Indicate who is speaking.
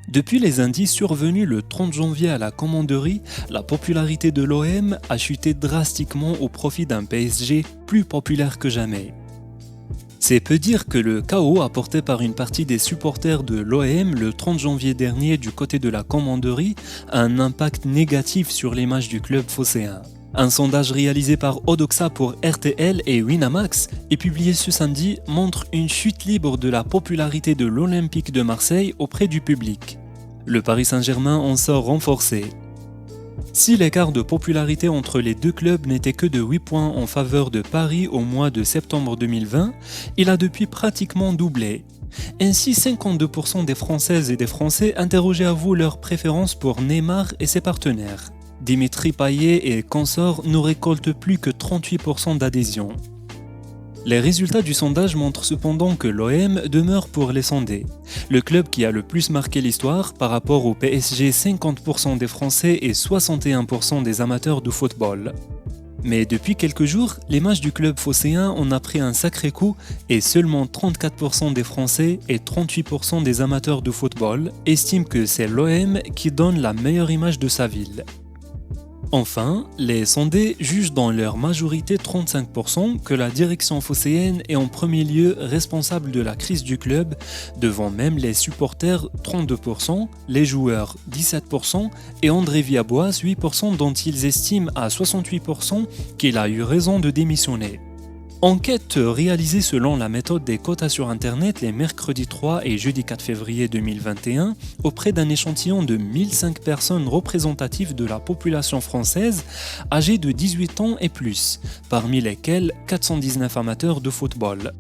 Speaker 1: Depuis les indices survenus le 30 janvier à la commanderie, la popularité de l'OM a chuté drastiquement au profit d'un PSG plus populaire que jamais. C'est peu dire que le chaos apporté par une partie des supporters de l'OM le 30 janvier dernier du côté de la commanderie a un impact négatif sur l'image du club phocéen. Un sondage réalisé par Odoxa pour RTL et Winamax et publié ce samedi montre une chute libre de la popularité de l'Olympique de Marseille auprès du public. Le Paris Saint-Germain en sort renforcé. Si l'écart de popularité entre les deux clubs n'était que de 8 points en faveur de Paris au mois de septembre 2020, il a depuis pratiquement doublé. Ainsi, 52% des Françaises et des Français interrogés avouent leur préférence pour Neymar et ses partenaires. Dimitri Payet et consorts ne récoltent plus que 38% d'adhésion. Les résultats du sondage montrent cependant que l'OM demeure pour les sondés. Le club qui a le plus marqué l'histoire par rapport au PSG, 50% des Français et 61% des amateurs de football. Mais depuis quelques jours, l'image du club phocéen en a pris un sacré coup et seulement 34% des Français et 38% des amateurs de football estiment que c'est l'OM qui donne la meilleure image de sa ville. Enfin, les sondés jugent dans leur majorité 35% que la direction phocéenne est en premier lieu responsable de la crise du club, devant même les supporters 32%, les joueurs 17% et André Villabois 8% dont ils estiment à 68% qu'il a eu raison de démissionner. Enquête réalisée selon la méthode des quotas sur Internet les mercredis 3 et jeudi 4 février 2021 auprès d'un échantillon de 1005 personnes représentatives de la population française âgées de 18 ans et plus, parmi lesquelles 419 amateurs de football.